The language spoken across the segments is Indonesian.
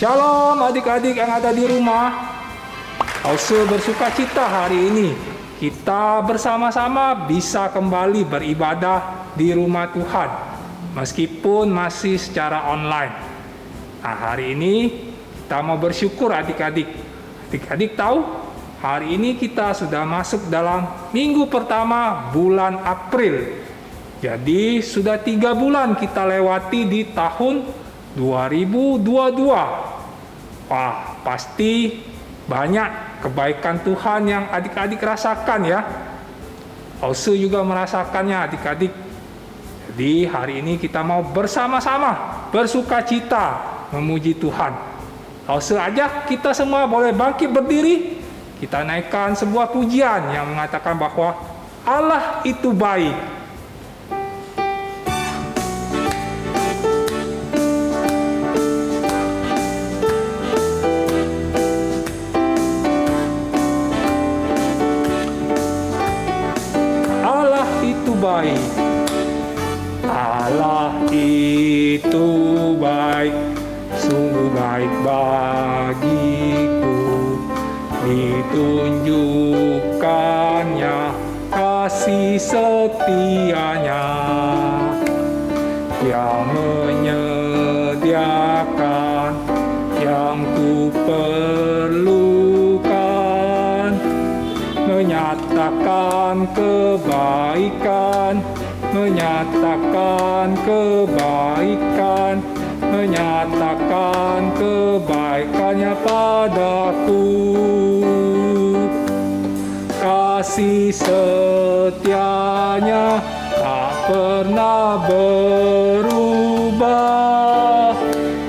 Shalom adik-adik yang ada di rumah. Ause bersuka cita hari ini kita bersama-sama bisa kembali beribadah di rumah Tuhan, meskipun masih secara online. Nah, hari ini kita mau bersyukur adik-adik. Adik-adik tahu, hari ini kita sudah masuk dalam minggu pertama bulan April. Jadi sudah 3 bulan kita lewati di tahun 2022. Wah, pasti banyak kebaikan Tuhan yang adik-adik rasakan ya. Ause juga merasakannya adik-adik. Jadi hari ini kita mau bersama-sama bersuka cita memuji Tuhan. Ause ajak kita semua boleh bangkit berdiri. Kita naikkan sebuah pujian yang mengatakan bahwa Allah itu baik. Baik. Allah itu baik, sungguh baik bagiku. Ditunjukkannya kasih setianya, yang menyediakan yang ku perlukan, menyatakan kebaikan, menyatakan kebaikan, menyatakan kebaikannya padaku. Kasih setianya tak pernah berubah,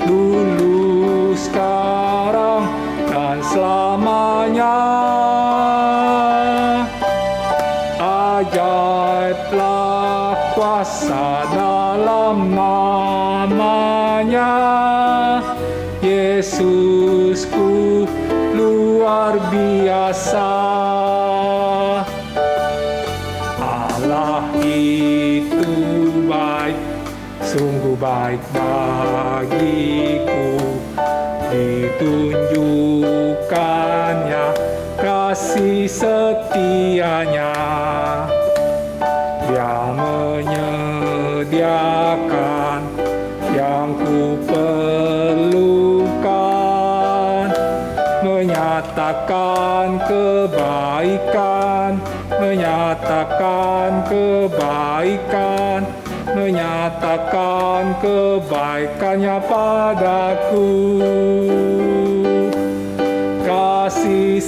dulu, sekarang, dan selamanya. Ajaiblah kuasa dalam namanya, Yesusku luar biasa. Allah itu baik, sungguh baik bagiku. Ditunjukkannya kasih setianya, Dia menyediakan yang ku perlukan, menyatakan kebaikan, menyatakan kebaikan, menyatakan kebaikannya padaku. Kasih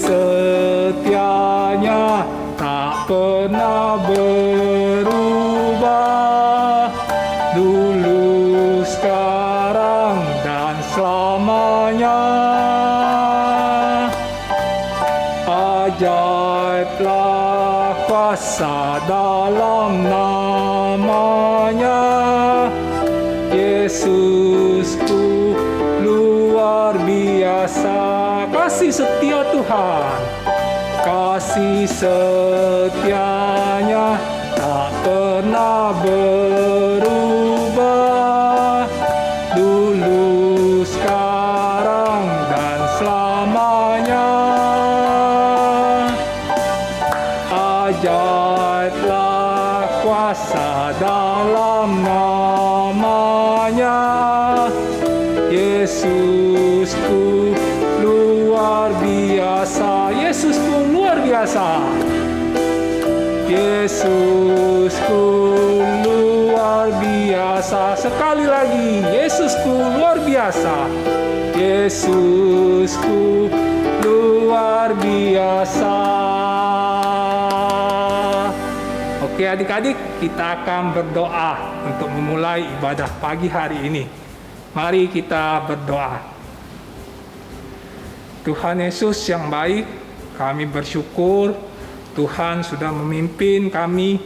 setianya tak pernah berubah, dulu, sekarang, dan selamanya. Ajaiblah kuasa dalam namanya, Yesusku luar biasa. Kasih setia Tuhan, kasih setianya tak pernah berubah, dulu, sekarang, dan selamanya. Ajaiblah kuasa dalam namanya, Yesusku luar biasa. Yesusku luar biasa. Yesusku luar biasa. Sekali lagi, Yesusku luar biasa. Yesusku luar biasa. Oke adik-adik, kita akan berdoa untuk memulai ibadah pagi hari ini. Mari kita berdoa. Tuhan Yesus yang baik, kami bersyukur Tuhan sudah memimpin kami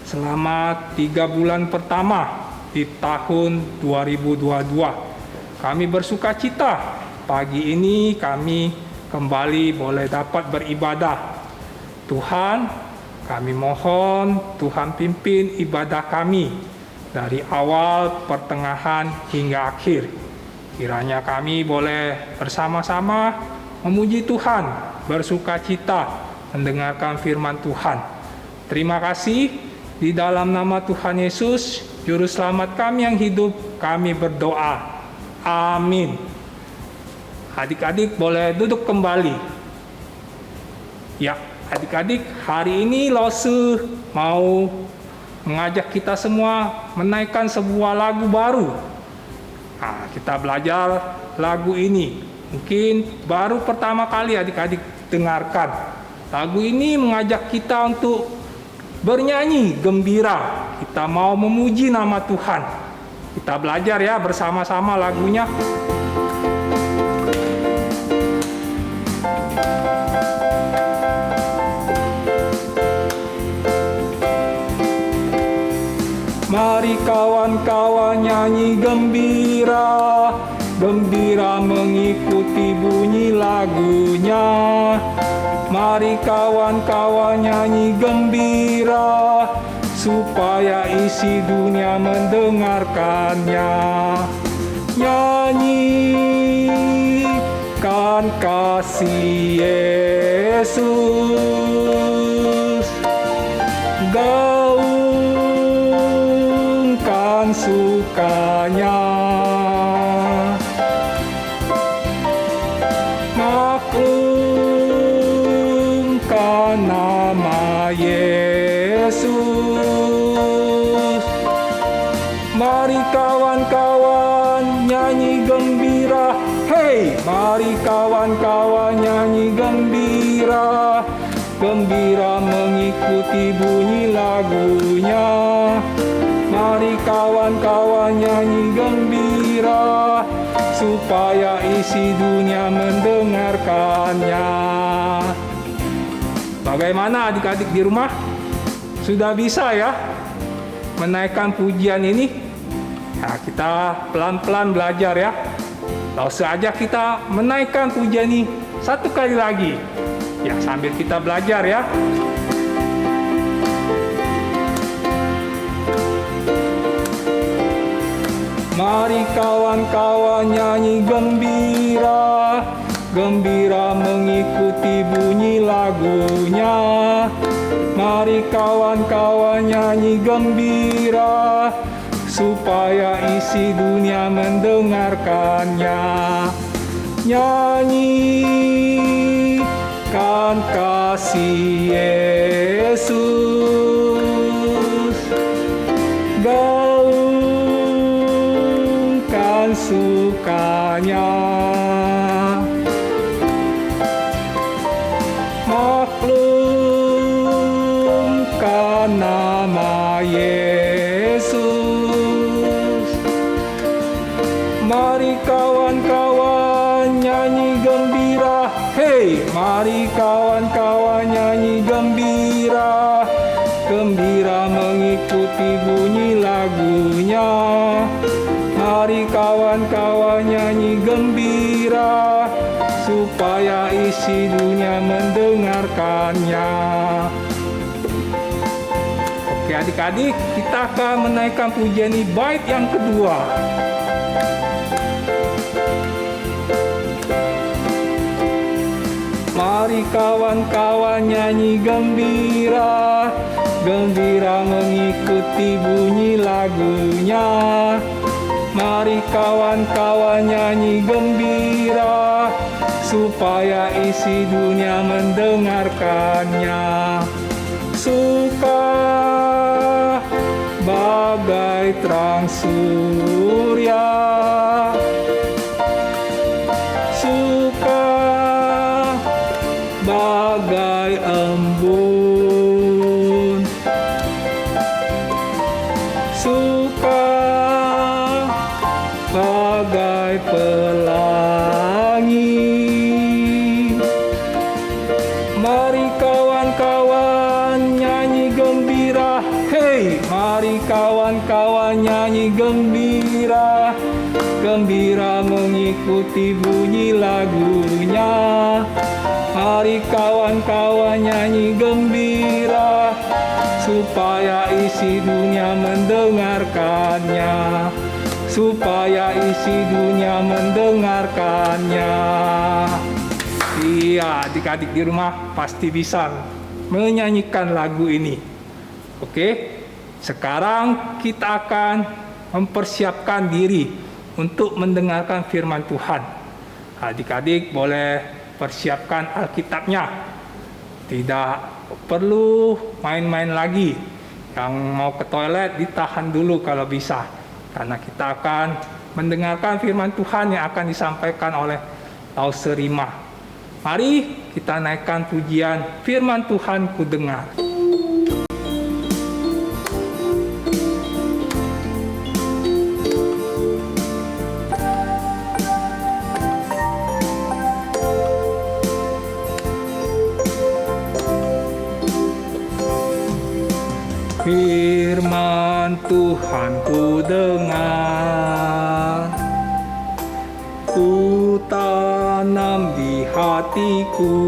selama 3 bulan pertama di tahun 2022. Kami bersuka cita pagi ini kami kembali boleh dapat beribadah. Tuhan, kami mohon Tuhan pimpin ibadah kami dari awal, pertengahan, hingga akhir. Kiranya kami boleh bersama-sama memuji Tuhan, bersukacita mendengarkan firman Tuhan. Terima kasih, di dalam nama Tuhan Yesus, Juru Selamat kami yang hidup, kami berdoa. Amin. Adik-adik boleh duduk kembali. Ya, adik-adik, hari ini Lose mau mengajak kita semua menaikkan sebuah lagu baru. Nah, kita belajar lagu ini. Mungkin baru pertama kali adik-adik dengarkan. Lagu ini mengajak kita untuk bernyanyi gembira. Kita mau memuji nama Tuhan. Kita belajar ya bersama-sama lagunya. Mari kawan-kawan nyanyi gembira, gembira mengikuti bunyi lagunya. Mari kawan-kawan nyanyi gembira, supaya isi dunia mendengarkannya. Nyanyikan kasih Yesus, gaungkan sukanya. Maklumkan nama Yesus. Mari kawan-kawan nyanyi gembira. Hey, mari kawan-kawan nyanyi gembira, gembira mengikuti bunyi lagunya. Mari kawan-kawan nyanyi gembira, supaya isi dunia mendengarkannya. Bagaimana adik-adik di rumah? Sudah bisa ya menaikkan pujian ini? Nah, kita pelan-pelan belajar ya. Langsung aja kita menaikkan pujian ini satu kali lagi. Ya, sambil kita belajar ya. Mari kawan-kawan nyanyi gembira, gembira mengikuti bunyi lagunya. Mari kawan-kawan nyanyi gembira, supaya isi dunia mendengarkannya. Nyanyikan kasih Yesus, gaungkan sukanya. Maklumkan nama Yesus. Mari kawan-kawan nyanyi gembira. Hey, mari kawan-kawan nyanyi gembira, gembira mengikuti bunyi lagunya. Mari kawan-kawan nyanyi gembira, supaya isi dunia mendengarkannya. Oke adik-adik, kita akan menaikkan pujian ini bait yang kedua. Mari kawan-kawan nyanyi gembira, gembira mengikuti bunyi lagunya. Mari kawan-kawan nyanyi gembira, supaya isi dunia mendengarkannya. Suka bagai terang surya, suka bagai embun, suka bagai pelangi. Mari kawan-kawan nyanyi gembira. Hey, mari kawan-kawan nyanyi gembira, gembira mengikuti bunyi lagunya. Mari kawan-kawan nyanyi gembira, supaya isi dunia mendengarkannya. supaya isi dunia mendengarkannya. Iya, adik-adik di rumah pasti bisa menyanyikan lagu ini. Oke, sekarang kita akan mempersiapkan diri untuk mendengarkan firman Tuhan. Adik-adik boleh persiapkan Alkitabnya. Tidak perlu main-main lagi. Yang mau ke toilet ditahan dulu kalau bisa. Karena kita akan mendengarkan firman Tuhan yang akan disampaikan oleh Lause Rima. Mari kita naikkan pujian firman Tuhan ku dengar. Firman Tuhan ku dengar, ku tanam di hatiku,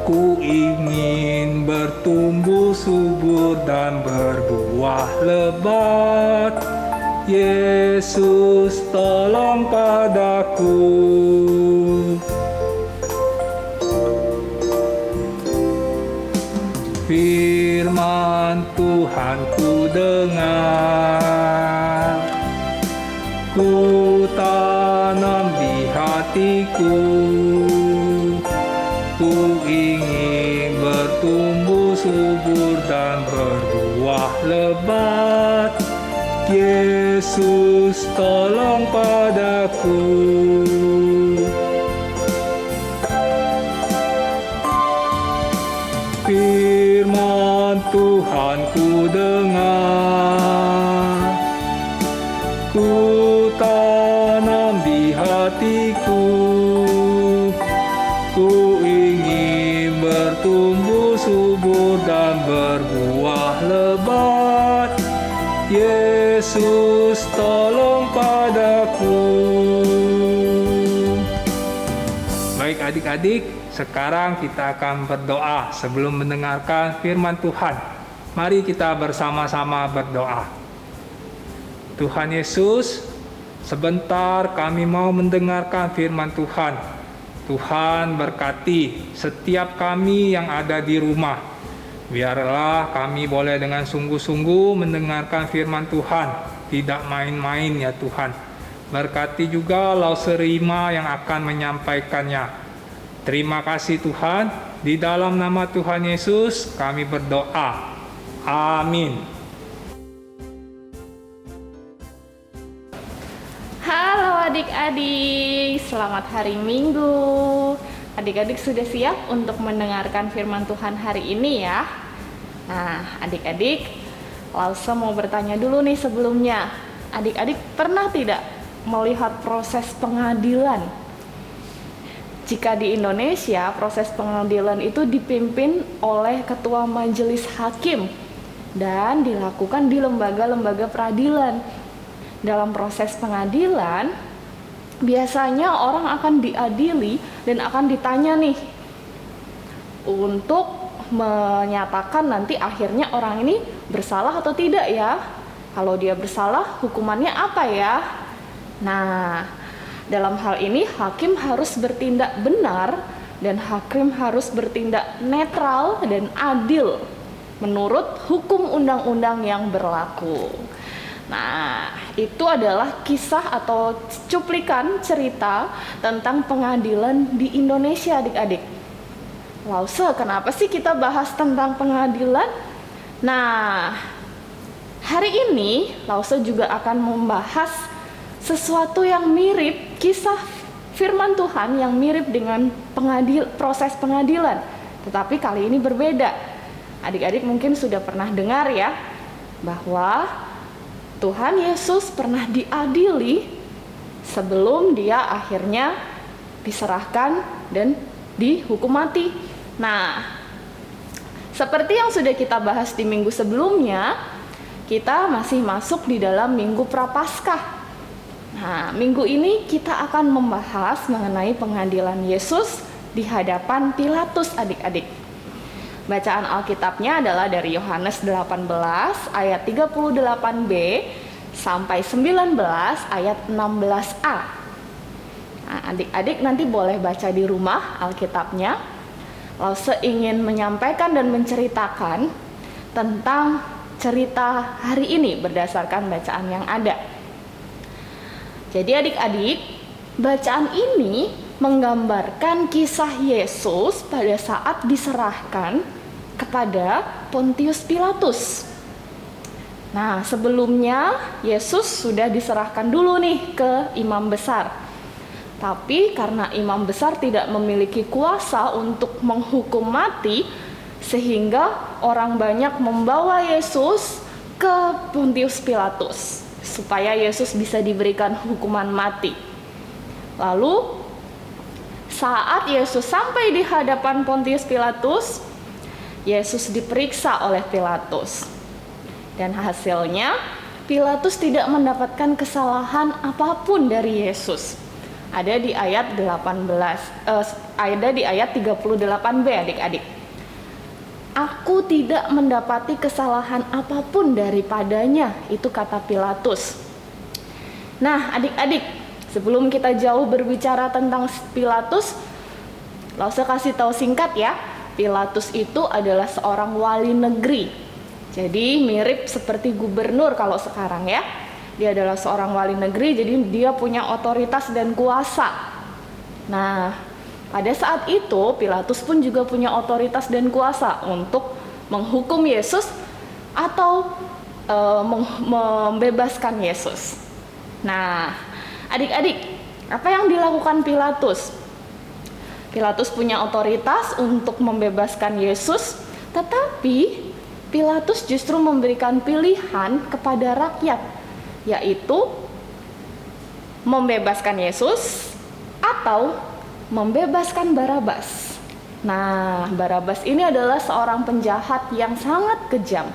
ku ingin bertumbuh subur dan berbuah lebat. Yesus tolong padaku. Firman Tuhan ku dengar, ku tanam di hatiku, ku ingin bertumbuh subur dan berbuah lebat. Yesus tolong padaku. Firman Tuhan ku dengar, ku tanam di hatiku, ku ingin bertumbuh subur dan berbuah lebat. Yesus tolong padaku. Baik adik-adik, sekarang kita akan berdoa sebelum mendengarkan firman Tuhan. Mari kita bersama-sama berdoa. Tuhan Yesus, sebentar kami mau mendengarkan firman Tuhan. Tuhan berkati setiap kami yang ada di rumah. Biarlah kami boleh dengan sungguh-sungguh mendengarkan firman Tuhan, tidak main-main ya Tuhan. Berkati juga Lause Rima yang akan menyampaikannya. Terima kasih Tuhan, di dalam nama Tuhan Yesus kami berdoa. Amin. Halo adik-adik, selamat hari Minggu. Adik-adik sudah siap untuk mendengarkan firman Tuhan hari ini ya? Nah, adik-adik, Lause mau bertanya dulu nih sebelumnya. Adik-adik pernah tidak melihat proses pengadilan? Jika di Indonesia, proses pengadilan itu dipimpin oleh ketua majelis hakim dan dilakukan di lembaga-lembaga peradilan. Dalam proses pengadilan, biasanya orang akan diadili dan akan ditanya nih untuk menyatakan nanti akhirnya orang ini bersalah atau tidak ya. Kalau dia bersalah, hukumannya apa ya? Nah, dalam hal ini hakim harus bertindak benar dan hakim harus bertindak netral dan adil menurut hukum undang-undang yang berlaku. Nah, itu adalah kisah atau cuplikan cerita tentang pengadilan di Indonesia adik-adik. Lause, kenapa sih kita bahas tentang pengadilan? Nah, hari ini Lause juga akan membahas sesuatu yang mirip, kisah firman Tuhan yang mirip dengan proses pengadilan, tetapi kali ini berbeda. Adik-adik mungkin sudah pernah dengar ya, bahwa Tuhan Yesus pernah diadili sebelum dia akhirnya diserahkan dan dihukum mati. Nah, seperti yang sudah kita bahas di minggu sebelumnya, kita masih masuk di dalam minggu Prapaskah. Nah, minggu ini kita akan membahas mengenai pengadilan Yesus di hadapan Pilatus adik-adik. Bacaan Alkitabnya adalah dari Yohanes 18 ayat 38b sampai 19 ayat 16a. Nah, adik-adik nanti boleh baca di rumah Alkitabnya. Lause ingin menyampaikan dan menceritakan tentang cerita hari ini berdasarkan bacaan yang ada. Jadi adik-adik, bacaan ini menggambarkan kisah Yesus pada saat diserahkan kepada Pontius Pilatus. Nah, sebelumnya Yesus sudah diserahkan dulu nih ke imam besar. Tapi karena imam besar tidak memiliki kuasa untuk menghukum mati, sehingga orang banyak membawa Yesus ke Pontius Pilatus supaya Yesus bisa diberikan hukuman mati. Lalu saat Yesus sampai di hadapan Pontius Pilatus, Yesus diperiksa oleh Pilatus. Dan hasilnya Pilatus tidak mendapatkan kesalahan apapun dari Yesus. Ada di ayat 38b adik-adik. Aku tidak mendapati kesalahan apapun daripadanya, itu kata Pilatus. Nah, adik-adik, sebelum kita jauh berbicara tentang Pilatus, Lause kasih tahu singkat ya. Pilatus itu adalah seorang wali negeri. Jadi mirip seperti gubernur kalau sekarang ya. Dia adalah seorang wali negeri, jadi dia punya otoritas dan kuasa. Nah, pada saat itu Pilatus pun juga punya otoritas dan kuasa untuk menghukum Yesus atau membebaskan Yesus. Nah, adik-adik, apa yang dilakukan Pilatus? Pilatus punya otoritas untuk membebaskan Yesus, tetapi Pilatus justru memberikan pilihan kepada rakyat, yaitu membebaskan Yesus atau membebaskan Barabas. Nah, Barabas ini adalah seorang penjahat yang sangat kejam.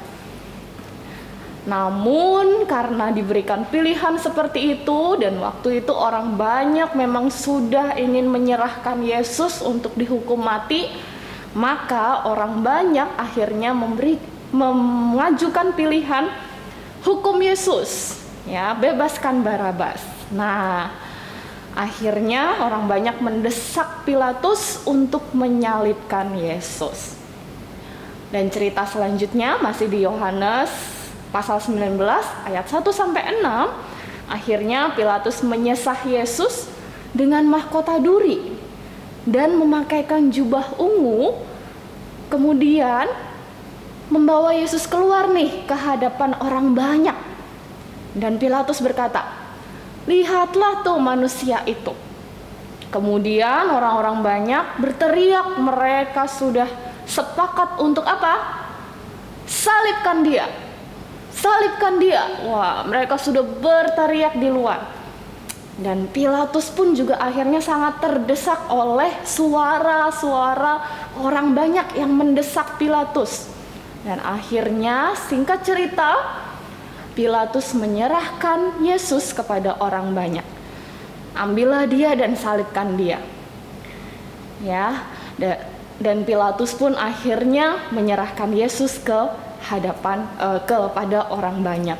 Namun karena diberikan pilihan seperti itu dan waktu itu orang banyak memang sudah ingin menyerahkan Yesus untuk dihukum mati, maka orang banyak akhirnya mengajukan pilihan hukum Yesus, ya, bebaskan Barabas. Nah, akhirnya orang banyak mendesak Pilatus untuk menyalibkan Yesus. Dan cerita selanjutnya masih di Yohanes pasal 19 ayat 1 sampai 6. Akhirnya Pilatus menyesah Yesus dengan mahkota duri dan memakaikan jubah ungu, kemudian membawa Yesus keluar nih ke hadapan orang banyak. Dan Pilatus berkata, "Lihatlah tuh manusia itu." Kemudian orang-orang banyak berteriak, mereka sudah sepakat untuk apa? Salibkan dia. Salibkan dia. Wah, mereka sudah berteriak di luar. Dan Pilatus pun juga akhirnya sangat terdesak oleh suara-suara orang banyak yang mendesak Pilatus. Dan akhirnya singkat cerita, Pilatus menyerahkan Yesus kepada orang banyak. Ambillah dia dan salibkan dia. Ya, dan Pilatus pun akhirnya menyerahkan Yesus kepada orang banyak.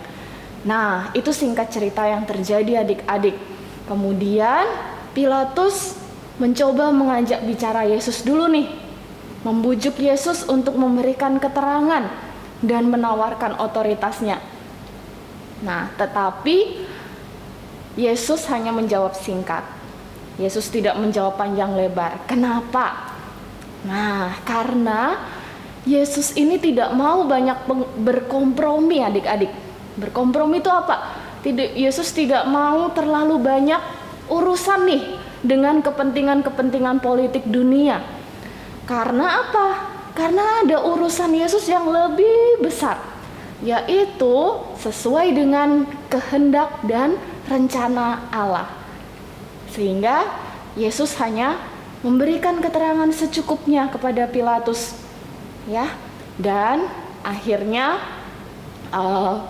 Nah, itu singkat cerita yang terjadi adik-adik. Kemudian Pilatus mencoba mengajak bicara Yesus dulu nih, membujuk Yesus untuk memberikan keterangan dan menawarkan otoritasnya. Nah, tetapi Yesus hanya menjawab singkat. Yesus tidak menjawab panjang lebar. Kenapa? Nah, karena Yesus ini tidak mau banyak berkompromi adik-adik. Berkompromi itu apa? Yesus tidak mau terlalu banyak urusan nih dengan kepentingan-kepentingan politik dunia. Karena apa? Karena ada urusan Yesus yang lebih besar, yaitu sesuai dengan kehendak dan rencana Allah. Sehingga Yesus hanya memberikan keterangan secukupnya kepada Pilatus, ya. Dan akhirnya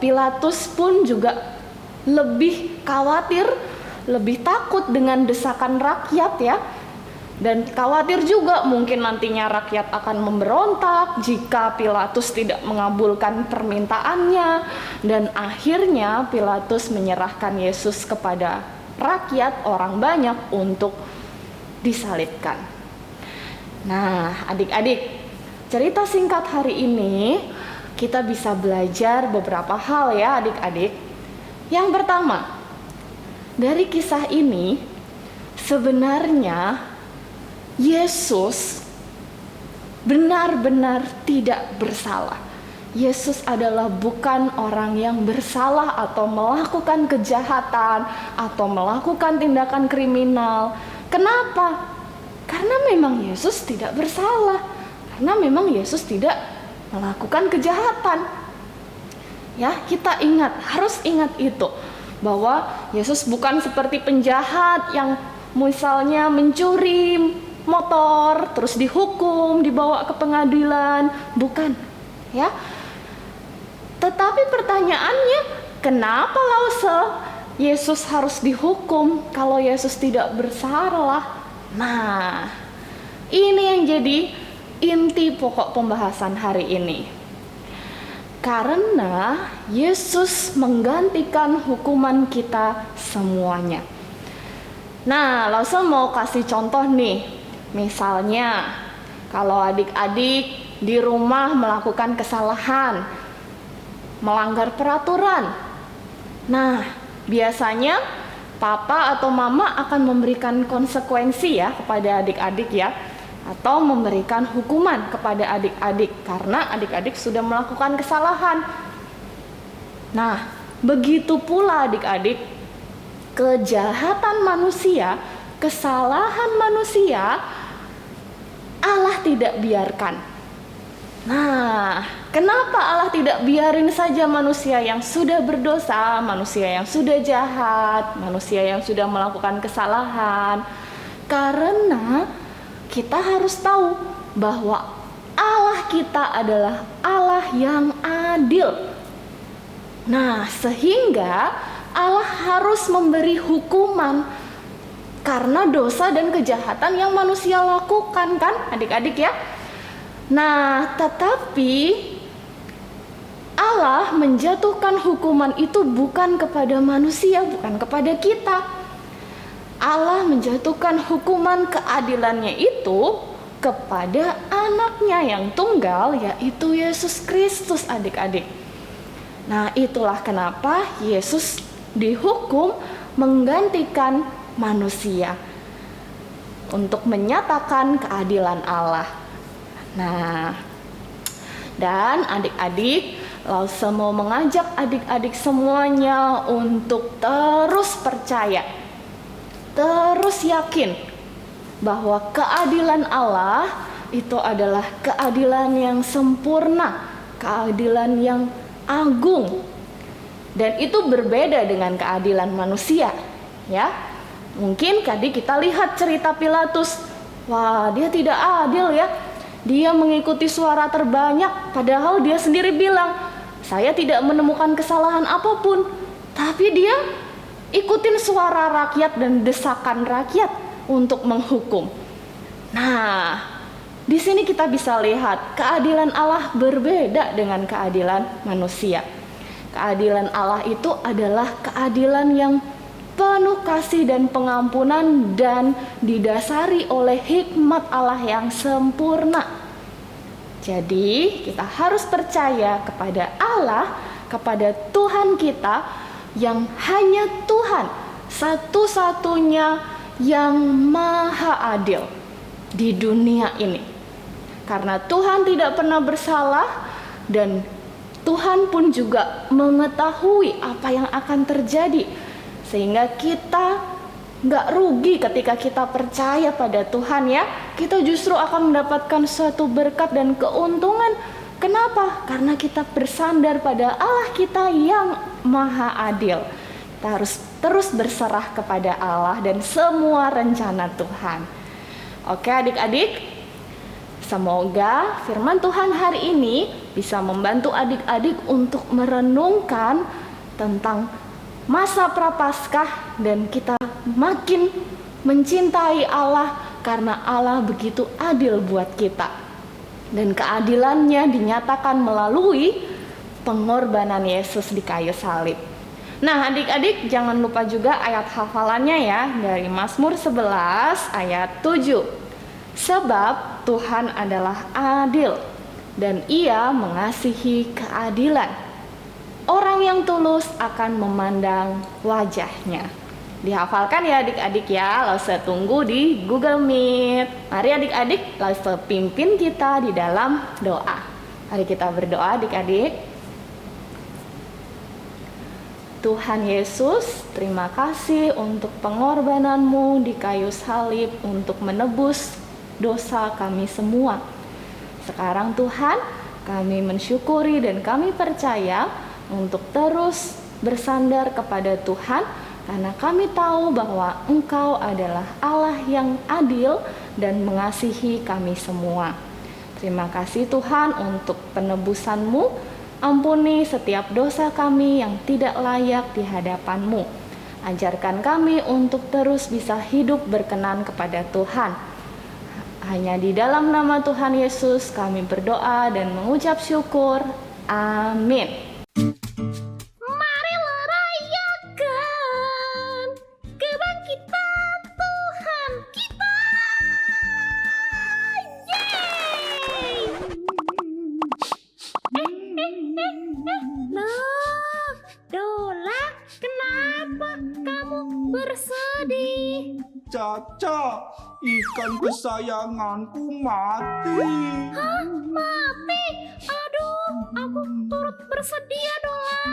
Pilatus pun juga lebih khawatir, lebih takut dengan desakan rakyat, ya. Dan khawatir juga mungkin nantinya rakyat akan memberontak jika Pilatus tidak mengabulkan permintaannya. Dan akhirnya Pilatus menyerahkan Yesus kepada rakyat, orang banyak, untuk disalibkan. Nah, adik-adik, cerita singkat hari ini kita bisa belajar beberapa hal ya adik-adik. Yang pertama, dari kisah ini sebenarnya Yesus benar-benar tidak bersalah. Yesus adalah bukan orang yang bersalah atau melakukan kejahatan atau melakukan tindakan kriminal. Kenapa? Karena memang Yesus tidak bersalah. Karena memang Yesus tidak melakukan kejahatan. Ya, kita harus ingat itu, bahwa Yesus bukan seperti penjahat yang misalnya mencuri motor terus dihukum, dibawa ke pengadilan, bukan, ya. Tetapi pertanyaannya, kenapa Lause Yesus harus dihukum kalau Yesus tidak bersalah? Nah, ini yang jadi inti pokok pembahasan hari ini. Karena Yesus menggantikan hukuman kita semuanya. Nah, Lause mau kasih contoh nih. Misalnya, kalau adik-adik di rumah melakukan kesalahan, melanggar peraturan. Nah, biasanya papa atau mama akan memberikan konsekuensi ya kepada adik-adik ya, atau memberikan hukuman kepada adik-adik karena adik-adik sudah melakukan kesalahan. Nah, begitu pula adik-adik, kejahatan manusia, kesalahan manusia, Allah tidak biarkan. Nah, kenapa Allah tidak biarin saja manusia yang sudah berdosa, manusia yang sudah jahat, manusia yang sudah melakukan kesalahan? Karena kita harus tahu bahwa Allah kita adalah Allah yang adil. Nah, sehingga Allah harus memberi hukuman karena dosa dan kejahatan yang manusia lakukan, kan adik-adik ya. Nah, tetapi Allah menjatuhkan hukuman itu bukan kepada manusia, bukan kepada kita. Allah menjatuhkan hukuman keadilannya itu kepada anaknya yang tunggal, yaitu Yesus Kristus, adik-adik. Nah, itulah kenapa Yesus dihukum menggantikan manusia untuk menyatakan keadilan Allah. Nah, dan adik-adik, Lause mau mengajak adik-adik semuanya untuk terus percaya, terus yakin bahwa keadilan Allah itu adalah keadilan yang sempurna, keadilan yang agung, dan itu berbeda dengan keadilan manusia, ya. Mungkin tadi kita lihat cerita Pilatus, wah, dia tidak adil ya. Dia mengikuti suara terbanyak, padahal dia sendiri bilang, saya tidak menemukan kesalahan apapun. Tapi dia ikutin suara rakyat dan desakan rakyat untuk menghukum. Nah, di sini kita bisa lihat keadilan Allah berbeda dengan keadilan manusia. Keadilan Allah itu adalah keadilan yang penuh kasih dan pengampunan dan didasari oleh hikmat Allah yang sempurna. Jadi kita harus percaya kepada Allah, kepada Tuhan kita yang hanya Tuhan, satu-satunya yang maha adil di dunia ini. Karena Tuhan tidak pernah bersalah dan Tuhan pun juga mengetahui apa yang akan terjadi, sehingga kita nggak rugi ketika kita percaya pada Tuhan ya. Kita justru akan mendapatkan suatu berkat dan keuntungan. Kenapa? Karena kita bersandar pada Allah kita yang maha adil. Kita harus terus berserah kepada Allah dan semua rencana Tuhan. Oke adik-adik, semoga firman Tuhan hari ini bisa membantu adik-adik untuk merenungkan tentang masa Prapaskah dan kita makin mencintai Allah, karena Allah begitu adil buat kita. Dan keadilannya dinyatakan melalui pengorbanan Yesus di kayu salib. Nah, adik-adik jangan lupa juga ayat hafalannya ya, dari Mazmur 11 ayat 7. Sebab Tuhan adalah adil dan Ia mengasihi keadilan. Orang yang tulus akan memandang wajahnya. Dihafalkan ya adik-adik ya, Lause tunggu di Google Meet. Mari adik-adik, Lause pimpin kita di dalam doa. Mari kita berdoa adik-adik. Tuhan Yesus, terima kasih untuk pengorbanan-Mu di kayu salib untuk menebus dosa kami semua. Sekarang Tuhan, kami mensyukuri dan kami percaya untuk terus bersandar kepada Tuhan, karena kami tahu bahwa Engkau adalah Allah yang adil dan mengasihi kami semua. Terima kasih Tuhan untuk penebusan-Mu. Ampuni setiap dosa kami yang tidak layak di hadapan-Mu. Ajarkan kami untuk terus bisa hidup berkenan kepada Tuhan. Hanya di dalam nama Tuhan Yesus kami berdoa dan mengucap syukur. Amin. Marilah rayakan kebangkitan Tuhan kita. Loh, Dola, kenapa kamu bersedih? Caca, ikan kesayanganku mati. Hah, mati? Aduh, aku turut bersedia, Dola.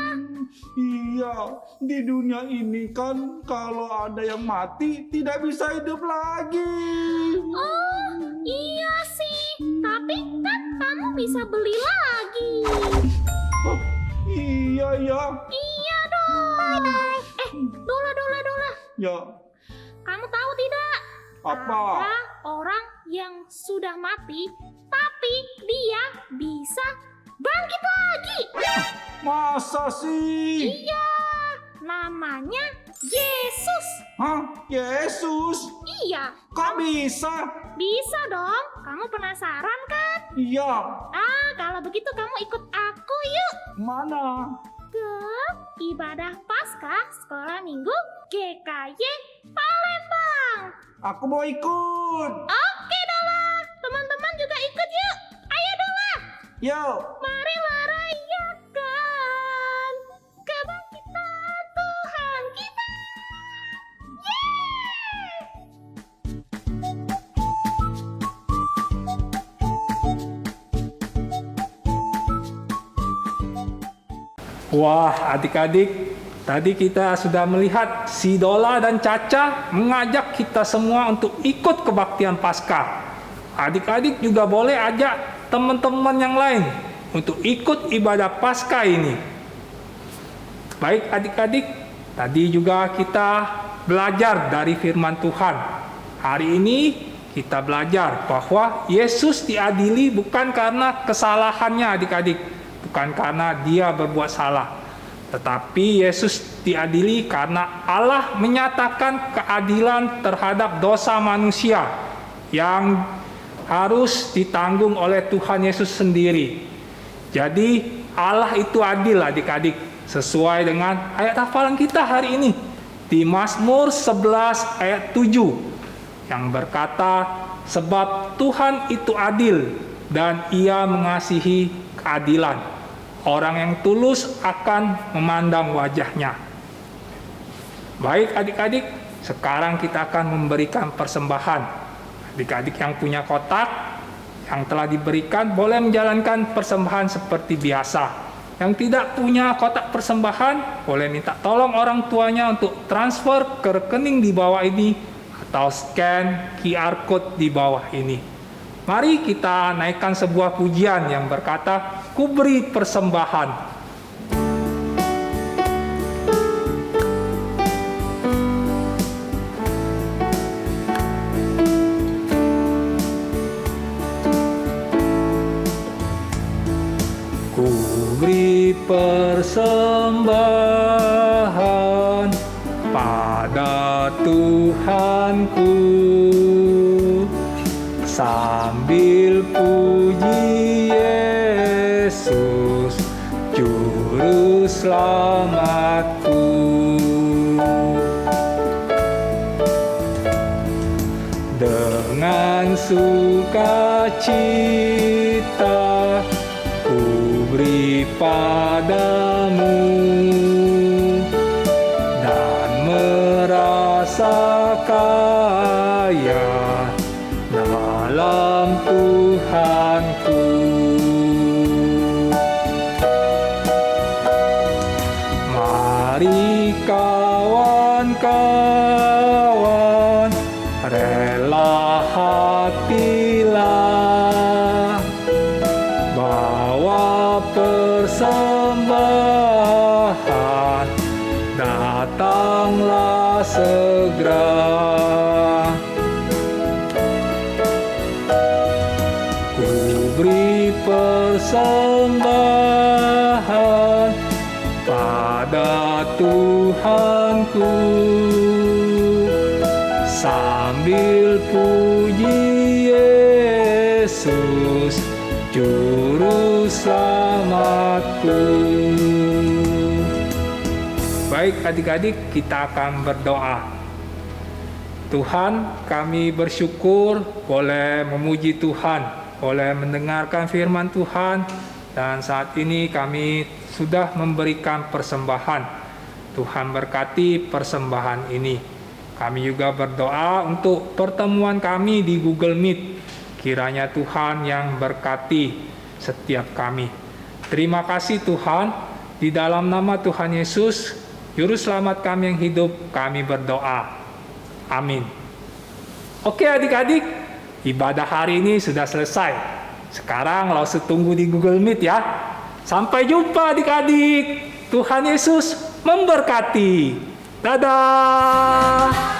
Iya, di dunia ini kan kalau ada yang mati tidak bisa hidup lagi. Oh, iya sih. Tapi kan kamu bisa beli lagi. Oh, iya ya. Iya dong. Dola. Ya, Kamu tahu tidak? apa? Ada orang yang sudah mati, tapi dia bisa bangkit lagi. Masa sih? Iya, namanya Yesus. Hah? Yesus? Iya, Kok bisa? bisa dong. Kamu penasaran kan? Iya. Kalau begitu kamu ikut aku yuk Mana? ke ibadah Paskah Sekolah Minggu GKY Palembang. Aku mau ikut. Oke, Dola. Teman-teman juga ikut yuk. Ayo, Dola. Yuk. Marilah rayakan kebangkitan Tuhan kita. Yeay! Wah, adik-adik, tadi kita sudah melihat si Dola dan Caca mengajak kita semua untuk ikut kebaktian Paskah. Adik-adik juga boleh ajak teman-teman yang lain untuk ikut ibadah Paskah ini. Baik adik-adik, tadi juga kita belajar dari firman Tuhan. Hari ini kita belajar bahwa Yesus diadili bukan karena kesalahannya adik-adik, bukan karena dia berbuat salah, tetapi Yesus diadili karena Allah menyatakan keadilan terhadap dosa manusia yang harus ditanggung oleh Tuhan Yesus sendiri. Jadi Allah itu adil adik-adik, sesuai dengan ayat hafalan kita hari ini di Mazmur 11 ayat 7 yang berkata, sebab Tuhan itu adil dan Ia mengasihi keadilan. Orang yang tulus akan memandang wajahnya. Baik adik-adik, sekarang kita akan memberikan persembahan. Adik-adik yang punya kotak yang telah diberikan boleh menjalankan persembahan seperti biasa. Yang tidak punya kotak persembahan boleh minta tolong orang tuanya untuk transfer ke rekening di bawah ini atau scan QR code di bawah ini. Mari kita naikkan sebuah pujian yang berkata, "Ku beri persembahan." Ku beri persembahan pada Tuhanku, sambil puji Yesus, Juru Selamatku. Dengan sukacita ku beri padamu, dan merasa kaya dalam Tuhanku. Mari kawan-kawan, rela hatilah, bawa persembahan, datanglah segera. Ku beri persembahan pada Tuhanku, sambil puji Yesus, Juru Selamatku. Baik adik-adik, kita akan berdoa. Tuhan, kami bersyukur boleh memuji Tuhan, boleh mendengarkan firman Tuhan, dan saat ini kami sudah memberikan persembahan. Tuhan berkati persembahan ini. Kami juga berdoa untuk pertemuan kami di Google Meet. Kiranya Tuhan yang berkati setiap kami. Terima kasih Tuhan. Di dalam nama Tuhan Yesus, Juru Selamat kami yang hidup, kami berdoa. Amin. Oke adik-adik, ibadah hari ini sudah selesai. Sekarang langsung tunggu di Google Meet ya. Sampai jumpa adik-adik. Tuhan Yesus memberkati. Dadah.